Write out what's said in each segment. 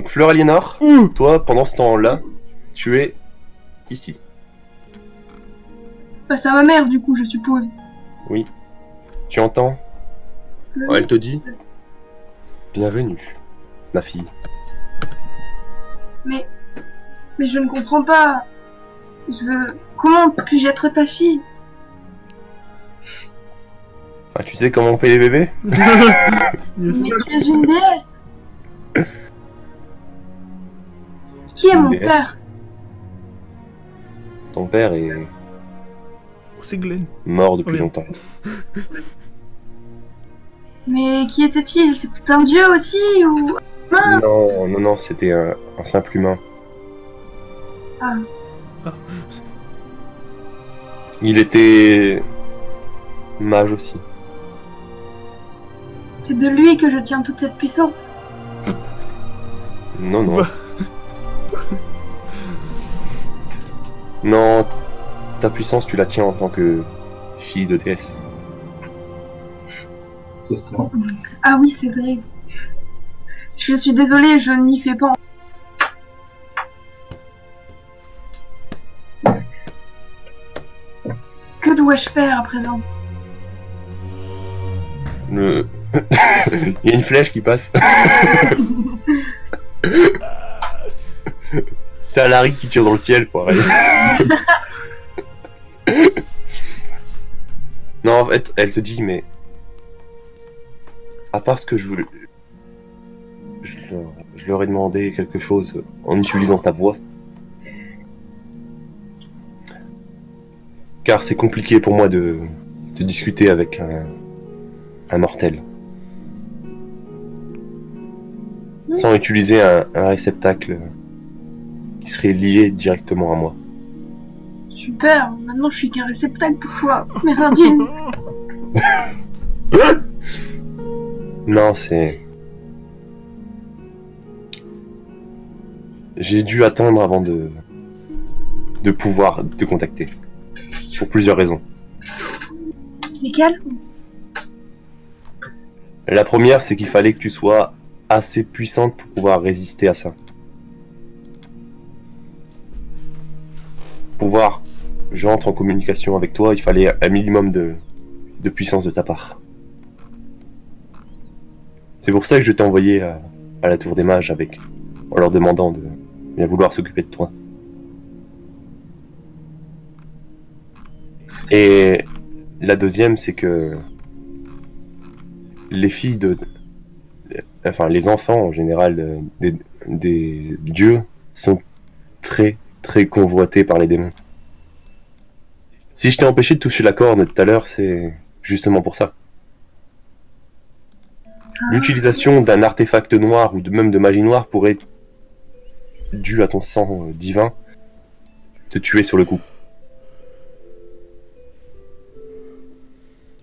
Donc Fleur Aliénor, toi, pendant ce temps-là, tu es ici. Face à ma mère, du coup, je suppose. Oui. Tu entends? Oui. Oh, elle te dit bienvenue, ma fille. Mais je ne comprends pas. Comment puis-je être ta fille? Ah, tu sais comment on fait les bébés? Mais tu es une déesse. Qui est Une mon déesse. père? Ton père est Oh, c'est Glenn. mort depuis Oh, merde. longtemps. Mais qui était-il? C'était un dieu aussi ou... Non, c'était un simple humain. Ah, Il était mage aussi. c'est de lui que je tiens toute cette puissance. Non. Bah. Non, ta puissance, tu la tiens en tant que fille de déesse. Ah oui, c'est vrai. Je suis désolée, je n'y fais pas. Que dois-je faire à présent? Il y a une flèche qui passe. C'est Alaric qui tire dans le ciel, faut arrêter. Non, en fait, elle te dit, mais... À part ce que je voulais... Je leur ai demandé quelque chose en utilisant ta voix. Car c'est compliqué pour moi de discuter avec un mortel. Sans utiliser un réceptacle qui serait lié directement à moi. Super, maintenant je suis qu'un réceptacle pour toi, Mérindine. Non, c'est... J'ai dû attendre avant de pouvoir te contacter. Pour plusieurs raisons. Lesquels? La première, c'est qu'il fallait que tu sois assez puissante pour pouvoir résister à ça. Pour pouvoir, j'entre en communication avec toi, il fallait un minimum de puissance de ta part. C'est pour ça que je t'ai envoyé à la Tour des Mages en leur demandant de bien vouloir s'occuper de toi. Et la deuxième, c'est que les filles les enfants en général des dieux sont très très convoités par les démons. Si je t'ai empêché de toucher la corne tout à l'heure, c'est justement pour ça. L'utilisation d'un artefact noir ou même de magie noire pourrait, dû à ton sang divin, te tuer sur le coup.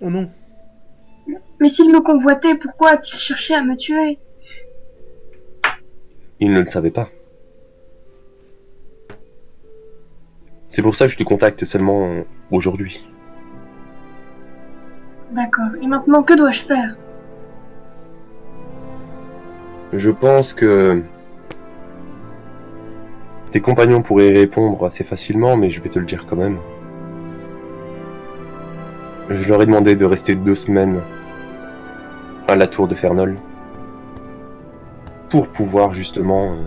Oh non. Mais s'il me convoitait, pourquoi a-t-il cherché à me tuer? Il ne le savait pas. C'est pour ça que je te contacte seulement aujourd'hui. D'accord, et maintenant que dois-je faire? Je pense que tes compagnons pourraient y répondre assez facilement, mais je vais te le dire quand même. Je leur ai demandé de rester 2 semaines à la tour de Fernol pour pouvoir justement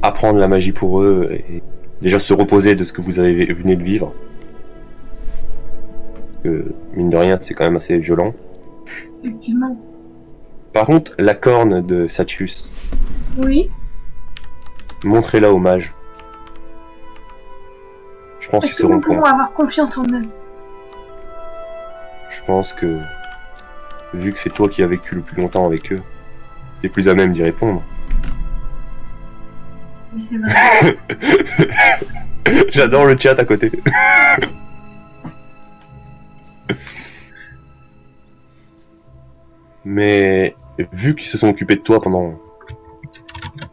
apprendre la magie pour eux et déjà se reposer de ce que vous venez de vivre. Mine de rien, c'est quand même assez violent. Effectivement. Par contre, la corne de Satius, Oui. montrez-la aux mages. Je pense qu'ils Est-ce que nous seront pouvons contents. avoir confiance en eux? Je pense que, vu que c'est toi qui as vécu le plus longtemps avec eux, t'es plus à même d'y répondre. Oui, c'est vrai. J'adore le chat à côté. Mais vu qu'ils se sont occupés de toi pendant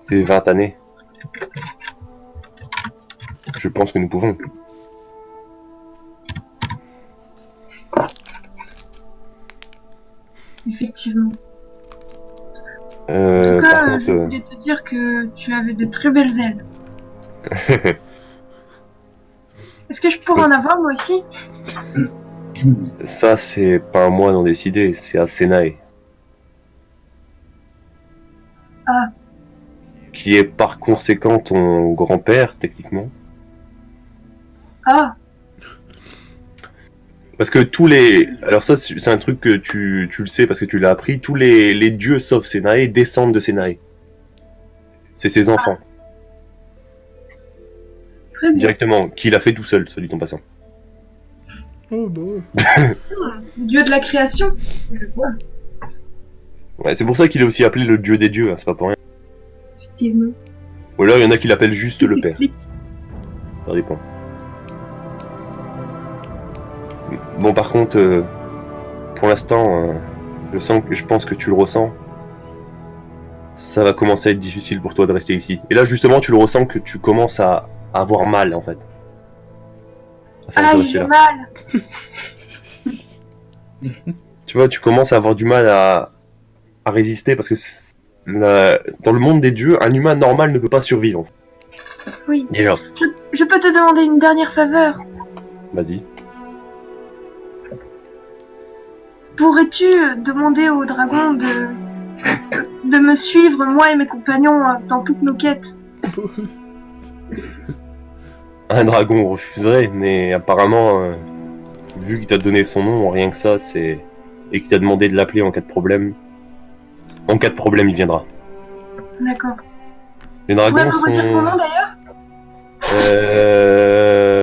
ces 20 années, je pense que nous pouvons. Effectivement. En tout Par cas, contre, je voulais te dire que tu avais de très belles ailes. Est-ce que je pourrais en avoir moi aussi? ça c'est pas à moi d'en décider, c'est à Senae. Ah. Qui est par conséquent ton grand-père, techniquement. Ah, Parce que tous les... Alors ça, c'est un truc que tu le sais parce que tu l'as appris. Tous les dieux, sauf Senae, descendent de Senae. C'est ses enfants, très bien. directement. Qu'il a fait tout seul, soit dit en passant. Oh, bah ouais. Dieu de la création. Je vois, Ouais, c'est pour ça qu'il est aussi appelé le dieu des dieux, hein, c'est pas pour rien. effectivement. Ou alors il y en a qui l'appellent juste le père. s'explique. Ça dépend. Bon, par contre, pour l'instant, je pense que tu le ressens. Ça va commencer à être difficile pour toi de rester ici. Et là, justement, tu le ressens que tu commences à avoir mal, en fait. À force de Aïe, rester j'ai là. mal. Tu vois, tu commences à avoir du mal à résister parce que dans le monde des dieux, un humain normal ne peut pas survivre. En fait. Oui. Déjà, Je peux te demander une dernière faveur. vas-y. Pourrais-tu demander au dragon de me suivre, moi et mes compagnons, dans toutes nos quêtes? Un dragon refuserait, mais apparemment, vu qu'il t'a donné son nom, rien que ça, c'est... Et qu'il t'a demandé de l'appeler en cas de problème. En cas de problème, il viendra. D'accord. Les Tu pourrais dragons me redire son sont... nom d'ailleurs?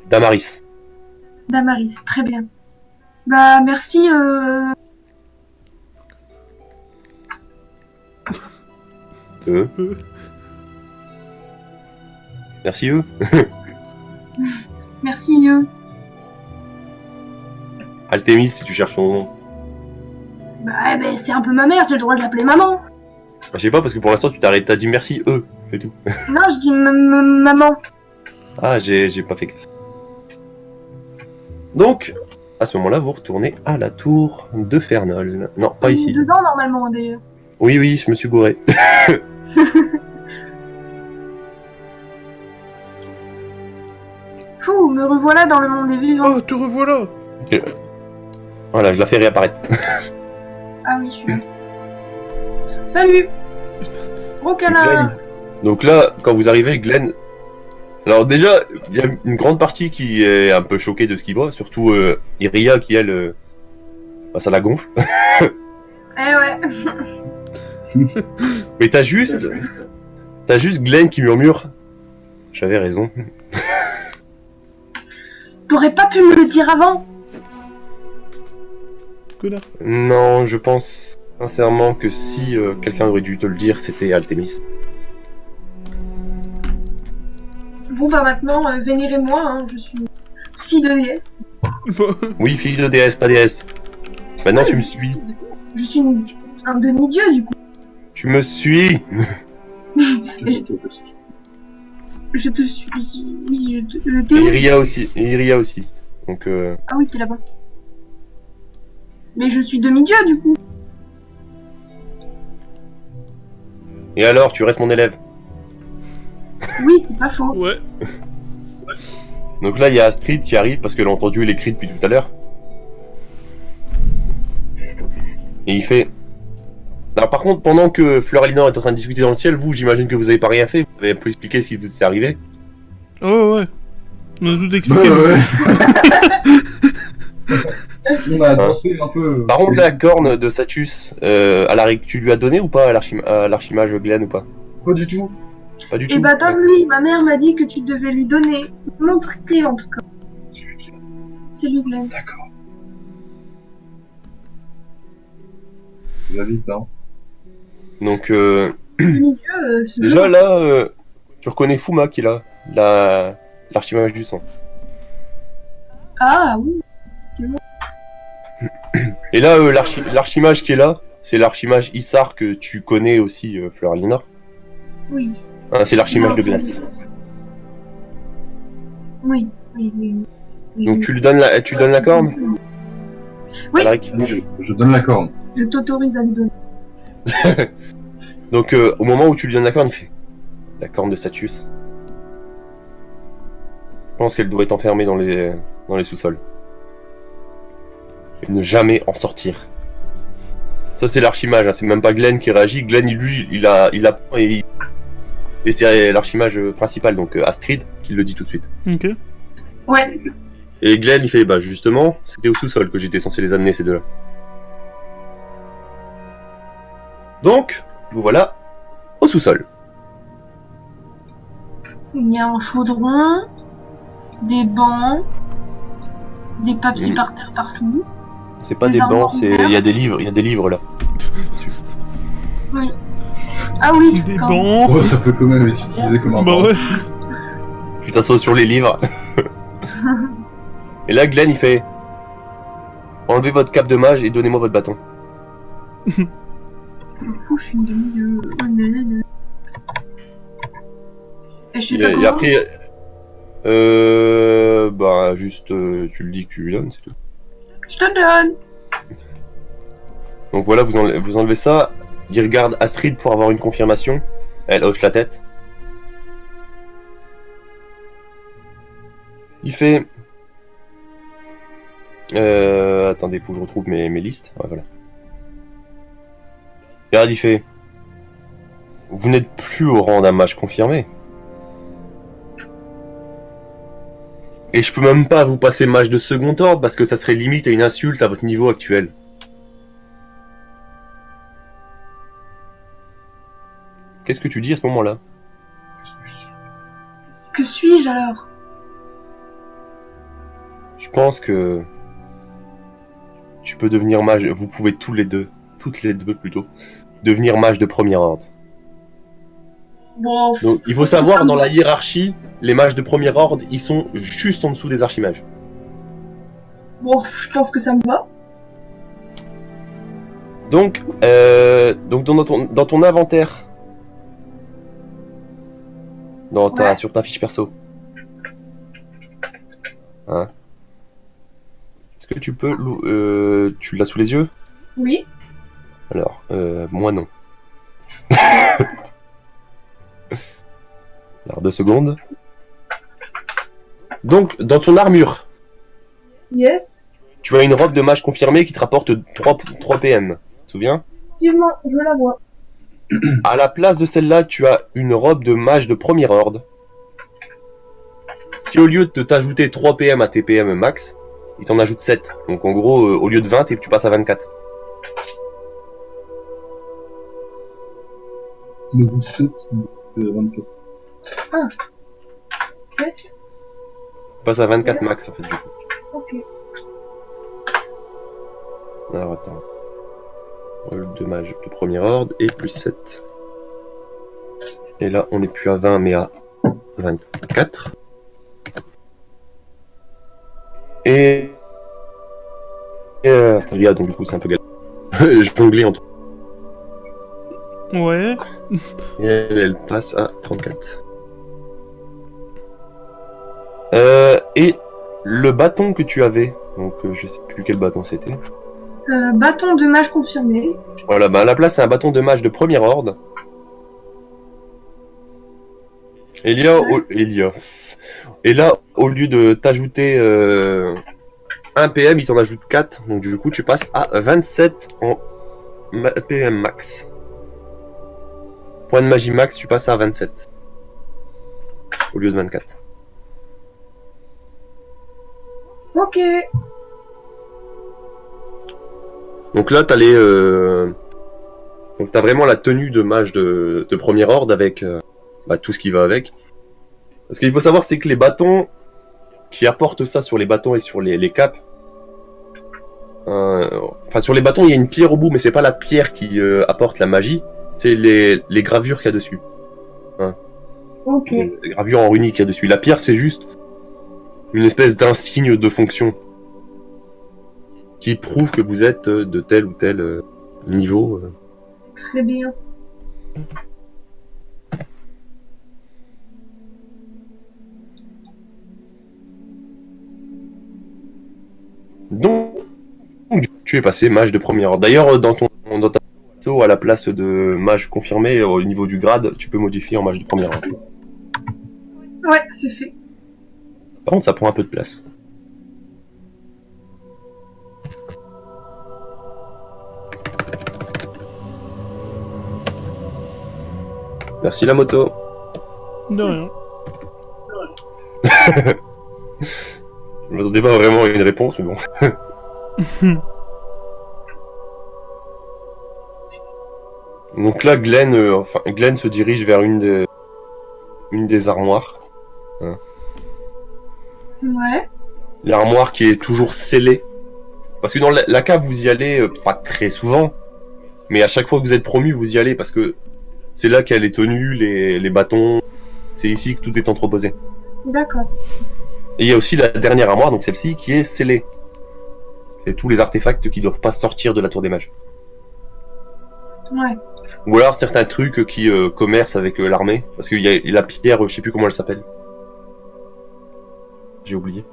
Damaris. Damaris, très bien. Bah merci. Eux. Merci eux. Merci Altémis, si tu cherches son nom. Bah c'est un peu ma mère, j'ai le droit de l'appeler maman. Bah, je sais pas, parce que pour l'instant, tu t'as dit merci eux, c'est tout. Non, je dis maman. Ah, j'ai pas fait gaffe. Donc, à ce moment-là, vous retournez à la tour de Fernol. Non, pas On est ici. dedans normalement d'ailleurs. Oui, oui, je me suis gouré. Fou, me revoilà dans le monde des vivants. Oh, te revoilà. Voilà, je la fais réapparaître. Ah oui, je suis là. Salut. Gros câlin. Glenn. Donc là, quand vous arrivez, Glenn... Alors déjà, il y a une grande partie qui est un peu choquée de ce qu'il voit, surtout Iria qui, elle... bah, ça la gonfle. Eh ouais. Mais t'as juste Glenn qui murmure. J'avais raison. T'aurais pas pu me le dire avant? Connard. Non, je pense sincèrement que si quelqu'un aurait dû te le dire, c'était Altémis. Bon bah maintenant, vénérez-moi, hein, je suis fille de déesse. Oui, fille de déesse, pas déesse. Maintenant tu me suis. Je suis un demi-dieu du coup. Tu me suis. Je te suis. Oui, je Et t'ai. Iria aussi. Et Iria aussi. Donc Ah oui, t'es là-bas. Mais je suis demi-dieu du coup. Et alors, tu restes mon élève. Oui, c'est pas faux. Ouais. Donc là, il y a Astrid qui arrive parce qu'elle a entendu les cris depuis tout à l'heure. Et il fait... Alors par contre, pendant que Fleur Alinor est en train de discuter dans le ciel, vous, j'imagine que vous avez pas rien fait. Vous avez un peu expliqué ce qui vous est arrivé. Oh, ouais. On a tout expliqué. Ouais. On a dansé un peu. Par contre, la corne de Satus, tu lui as donné ou pas à l'archimage Glenn ou pas? Pas du tout. Pas du Et tout. bah donne-lui, ma mère m'a dit que tu devais lui donner. Montrer en tout cas. C'est lui Glenn. D'accord. Va vite, hein. Donc, Demi-dieu, c'est déjà bon. là, tu reconnais Fuma qui est là, l'archimage du sang. Ah oui. Et là, l'archimage qui est là, c'est l'archimage Issar que tu connais aussi, Fleur Alinor. Oui. Ah, c'est l'archimage de glace. Oui. Oui. Donc tu lui donnes la corne, Oui. Alaric. Allez, je donne la corne. Je t'autorise à lui donner. Donc au moment où tu lui donnes la corne, il fait la corne de Statius. Je pense qu'elle doit être enfermée dans les sous-sols. Et ne jamais en sortir. Ça c'est l'archimage, hein. C'est même pas Glenn qui réagit. Glenn lui il apprend et c'est l'archimage principal, donc Astrid qui le dit tout de suite. Ok. Ouais. Et Glenn il fait bah justement c'était au sous-sol que j'étais censé les amener ces deux-là. Donc vous voilà au sous-sol. Il y a un chaudron, des bancs, des papiers par terre partout. C'est pas Des des armoires bancs, c'est ouvertes. il y a des livres là. Oui. Ah oui. Des quand- bancs. Oh, ça peut quand même être utilisé comme un Bah banc. ouais. Tu t'assois sur les livres. Et là Glenn il fait enlevez votre cape de mage et donnez-moi votre bâton. Je m'en fous, je suis une demi. Et je fais ça Et comment? après bah juste tu le dis que tu lui donnes, c'est tout. Je te donne. Donc voilà, vous enlevez ça. Il regarde Astrid pour avoir une confirmation. Elle hoche la tête. Il fait... attendez, faut que je retrouve mes listes. Ouais, voilà. Regarde, il fait... Vous n'êtes plus au rang d'un mage confirmé. Et je peux même pas vous passer mage de second ordre parce que ça serait limite à une insulte à votre niveau actuel. Qu'est-ce que tu dis à ce moment-là? Que suis-je alors? Je pense que tu peux devenir mage. Vous pouvez toutes les deux plutôt, devenir mage de premier ordre. Bon, Donc il faut savoir dans la hiérarchie, les mages de premier ordre, ils sont juste en dessous des archimages. je pense que ça me va. Donc dans ton inventaire, Ouais. sur ta fiche perso, hein, est-ce que tu peux, tu l'as sous les yeux? Oui. Alors, moi non. Alors 2 secondes. Donc dans ton armure, Yes. tu as une robe de mage confirmée qui te rapporte 3 PM. Tu te souviens? Effectivement, je la vois. À la place de celle-là, tu as une robe de mage de premier ordre qui, au lieu de t'ajouter 3 PM à tes PM max, il t'en ajoute 7. Donc en gros, au lieu de 20, tu passes à 24. Le bout de 7, c'est 24. 7. Tu passes à 24 max en fait du coup. Ok. Alors attends. Robe de mage de premier ordre et plus 7. Et là, on n'est plus à 20 mais à 24. Et attends, regarde, donc du coup c'est un peu galère. Je jonglais entre. Ouais. Et elle passe à 34. Et le bâton que tu avais, donc je sais plus quel bâton c'était. Bâton de mage confirmé. Voilà, bah à la place c'est un bâton de mage de premier ordre. Et là, au lieu de t'ajouter 1 PM, il t'en ajoute 4. Donc du coup, tu passes à 27 en PM max. Point de magie max, tu passes à 27. Au lieu de 24. Ok. Donc là, t'as donc t'as vraiment la tenue de mage de premier ordre avec tout ce qui va avec. Parce qu'il faut savoir, c'est que les bâtons qui apportent ça sur les bâtons et sur les capes. Enfin, sur les bâtons, il y a une pierre au bout, mais c'est pas la pierre qui apporte la magie, c'est les gravures qu'il y a dessus. Ok. Les gravures en runique qu'il y a dessus. La pierre, c'est juste une espèce d'insigne de fonction qui prouve que vous êtes de tel ou tel niveau. Très bien. Donc, tu es passé mage de premier ordre. D'ailleurs, dans ta perso à la place de mage confirmé au niveau du grade, tu peux modifier en mage de première rang. Ouais, c'est fait. Par contre, ça prend un peu de place. Merci la moto. De rien. Je m'attendais pas vraiment à une réponse, mais bon. Donc là, Glenn se dirige vers une des armoires. Ouais. L'armoire qui est toujours scellée. Parce que dans la cave, vous y allez pas très souvent. Mais à chaque fois que vous êtes promu, vous y allez parce que c'est là qu'il y a les tenues, les bâtons. C'est ici que tout est entreposé. D'accord. Et il y a aussi la dernière armoire, donc celle-ci, qui est scellée. C'est tous les artefacts qui doivent pas sortir de la tour des mages. Ouais. Ou alors certains trucs qui commercent avec l'armée. Parce qu'il y a la pierre, je sais plus comment elle s'appelle. J'ai oublié.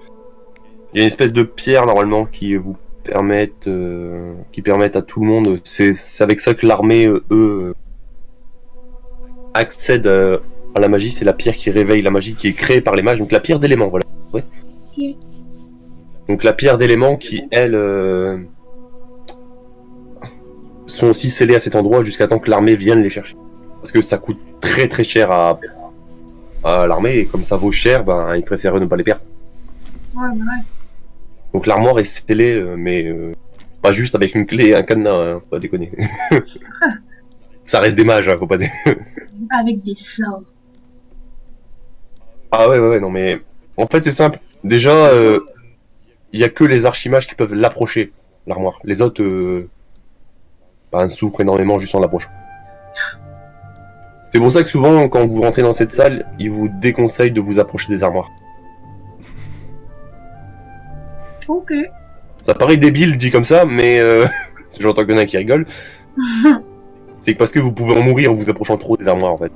Il y a une espèce de pierre normalement qui vous permettent à tout le monde. C'est avec ça que l'armée, accède à la magie. C'est la pierre qui réveille la magie, qui est créée par les mages. Donc la pierre d'éléments, voilà. Ouais. Ok. Donc la pierre d'éléments qui, elles, sont aussi scellées à cet endroit jusqu'à temps que l'armée vienne les chercher. Parce que ça coûte très très cher à l'armée, et comme ça vaut cher, ben ils préfèrent ne pas les perdre. Ouais, bah ouais. Donc l'armoire est scellée, mais pas juste avec une clé et un cadenas, hein, faut pas déconner. Ça reste des mages, hein, faut pas Avec des sorts. Ah ouais, non mais... En fait c'est simple, déjà, il y a que les archimages qui peuvent l'approcher, l'armoire. Les autres, souffrent énormément juste en l'approchant. C'est pour ça que souvent, quand vous rentrez dans cette salle, ils vous déconseillent de vous approcher des armoires. Ok. Ça paraît débile dit comme ça, mais j'entends qu'il y en a qui rigolent. C'est parce que vous pouvez en mourir en vous approchant trop des armoires en fait.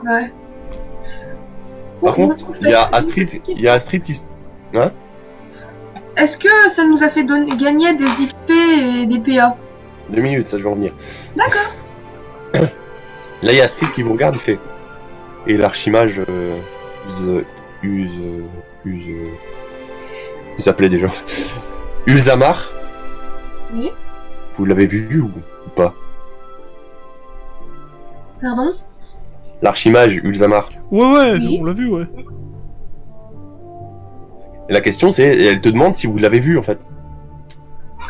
Ouais. Par contre, il y a Astrid qui... Hein? Est-ce que ça nous a fait gagner des XP et des PA? 2 minutes, ça je vais en venir. D'accord. Là il y a Astrid qui vous regarde, il fait... Et l'archimage... il s'appelait déjà... Ulzamar. Oui. Vous l'avez vu ou pas? Pardon? L'archimage Ulzamar. Ouais, Oui. on l'a vu, ouais. Et la question c'est, elle te demande si vous l'avez vu en fait.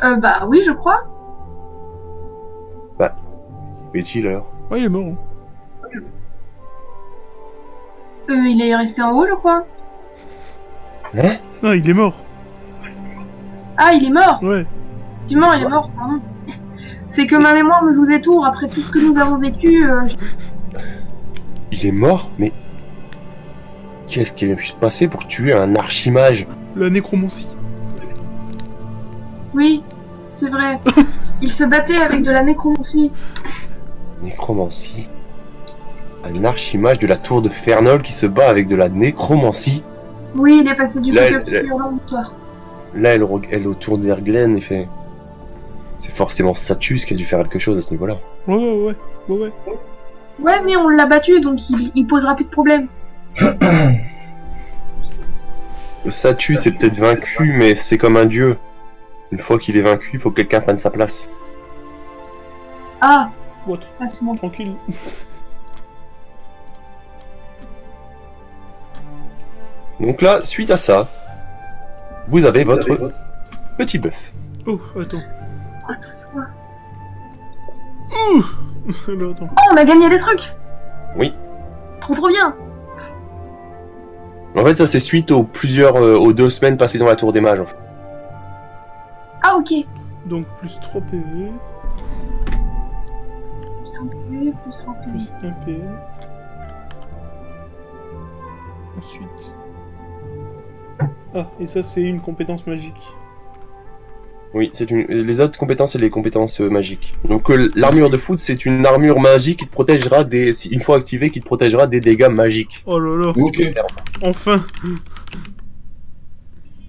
Bah oui, je crois. Où est-il alors? Ouais, il est mort. Il est resté en haut, je crois. Hein? Ah, il est mort. Ah, il est mort. Ouais. Effectivement, il est mort, pardon. C'est que ma mémoire me joue des tours après tout ce que nous avons vécu. Il est mort? Mais... Qu'est-ce qui a pu se passer pour tuer un archimage? La nécromancie. Oui, c'est vrai. Il se battait avec de la nécromancie. Nécromancie? Un archimage de la tour de Fernol qui se bat avec de la nécromancie? Oui, il est passé du Là, côté obscur dans l'histoire. Là, elle autour d'Erglen et fait... C'est forcément Satus qui a dû faire quelque chose à ce niveau-là. Ouais. Ouais, mais on l'a battu, donc il posera plus de problème. Satus est peut-être vaincu, mais c'est comme un dieu. Une fois qu'il est vaincu, il faut que quelqu'un prenne sa place. Ah, What? passe-moi. Tranquille. Donc là, suite à ça, vous avez votre petit bœuf. Oh, attends. Attends, c'est quoi? Alors, attends. Oh, on a gagné des trucs. Oui. Trop bien. En fait, ça c'est suite aux aux 2 semaines passées dans la tour des mages. En fait. Ah, ok. Donc, plus 3 PV, Plus 1 PV, plus 1 PV. plus 1 PM. Ensuite... Ah, et ça, c'est une compétence magique. Oui, les autres compétences, c'est les compétences magiques. Donc l'armure de foot, c'est une armure magique qui te protégera une fois activée, qui te protégera des dégâts magiques. Oh là là, Ok. enfin.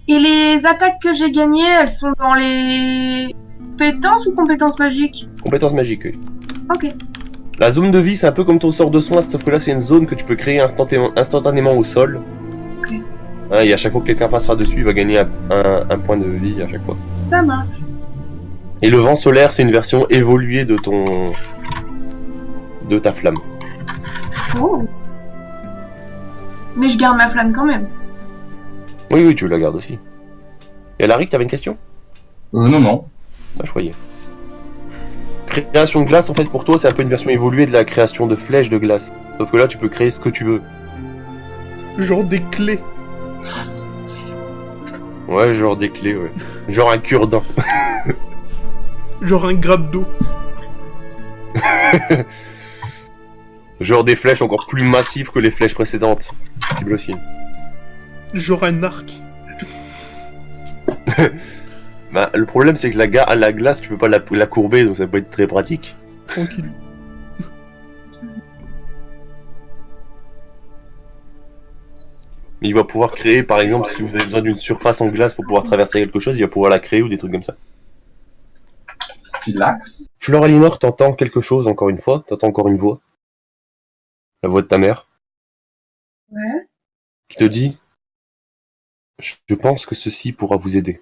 Et les attaques que j'ai gagnées, elles sont dans les compétence ou compétence magique? Compétence magique, oui. Ok. La zone de vie, c'est un peu comme ton sort de soin, sauf que là, c'est une zone que tu peux créer instantanément au sol. Ok. Hein, et à chaque fois que quelqu'un passera dessus, il va gagner un point de vie à chaque fois. Ça marche. Et le vent solaire, c'est une version évoluée de ta flamme. Oh. Mais je garde ma flamme quand même. Oui, tu la gardes aussi. Et Alaric, t'avais une question? Non. Ah, je croyais. Création de glace, en fait, pour toi, c'est un peu une version évoluée de la création de flèches de glace. Sauf que là, tu peux créer ce que tu veux. Genre des clés. Ouais, genre des clés, ouais. Genre un cure-dent. Genre un grappe d'eau. Genre des flèches encore plus massives que les flèches précédentes. Possible aussi. Genre un arc. Bah, le problème, c'est que la glace, tu peux pas la courber, donc ça peut être très pratique. Tranquille. Mais il va pouvoir créer, par exemple, si vous avez besoin d'une surface en glace pour pouvoir traverser quelque chose, il va pouvoir la créer ou des trucs comme ça. Stylax. Fleur Alinor, t'entends quelque chose encore une fois? T'entends encore une voix? La voix de ta mère? Ouais. Qui te dit: je pense que ceci pourra vous aider.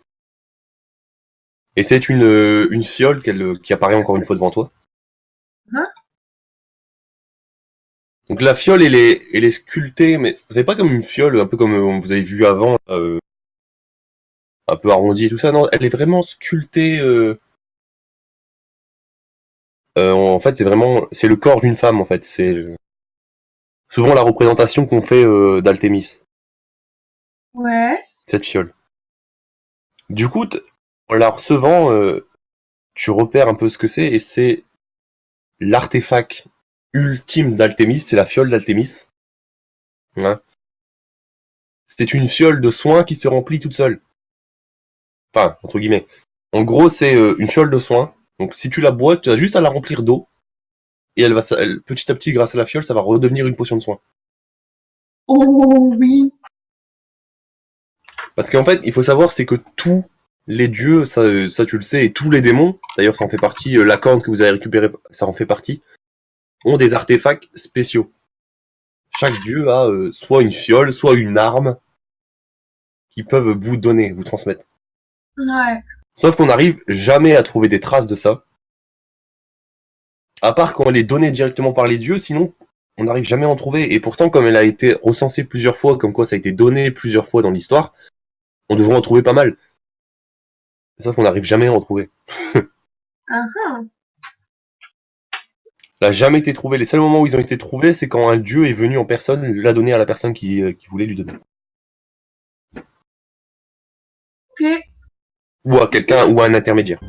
Et c'est une fiole qui apparaît encore une fois devant toi. Hein? Donc la fiole, elle est sculptée, mais ça fait pas comme une fiole, un peu comme vous avez vu avant, un peu arrondie et tout ça. Non, elle est vraiment sculptée. En fait, c'est le corps d'une femme, en fait. C'est souvent la représentation qu'on fait d'Altémis, Ouais. cette fiole. Du coup, en la recevant, tu repères un peu ce que c'est, et c'est l'artefact ultime d'Altémis, c'est la fiole d'Altémis. Hein. C'est une fiole de soin qui se remplit toute seule. Enfin, entre guillemets. En gros, c'est une fiole de soin. Donc si tu la bois, tu as juste à la remplir d'eau. Et petit à petit, grâce à la fiole, ça va redevenir une potion de soin. Oh oui. Parce qu'en fait, il faut savoir, c'est que tous les dieux, ça tu le sais, et tous les démons, d'ailleurs ça en fait partie, la corne que vous avez récupérée, ça en fait partie, ont des artefacts spéciaux. Chaque dieu a soit une fiole, soit une arme qu'ils peuvent vous donner, vous transmettre. Ouais. Sauf qu'on n'arrive jamais à trouver des traces de ça. À part quand elle est donnée directement par les dieux, sinon on n'arrive jamais à en trouver. Et pourtant, comme elle a été recensée plusieurs fois, comme quoi ça a été donné plusieurs fois dans l'histoire, on devrait en trouver pas mal. Sauf qu'on n'arrive jamais à en trouver. Uh-huh. Ça n'a jamais été trouvé. Les seuls moments où ils ont été trouvés, c'est quand un dieu est venu en personne, l'a donné à la personne qui voulait lui donner. Ok. Ou à quelqu'un, ou à un intermédiaire.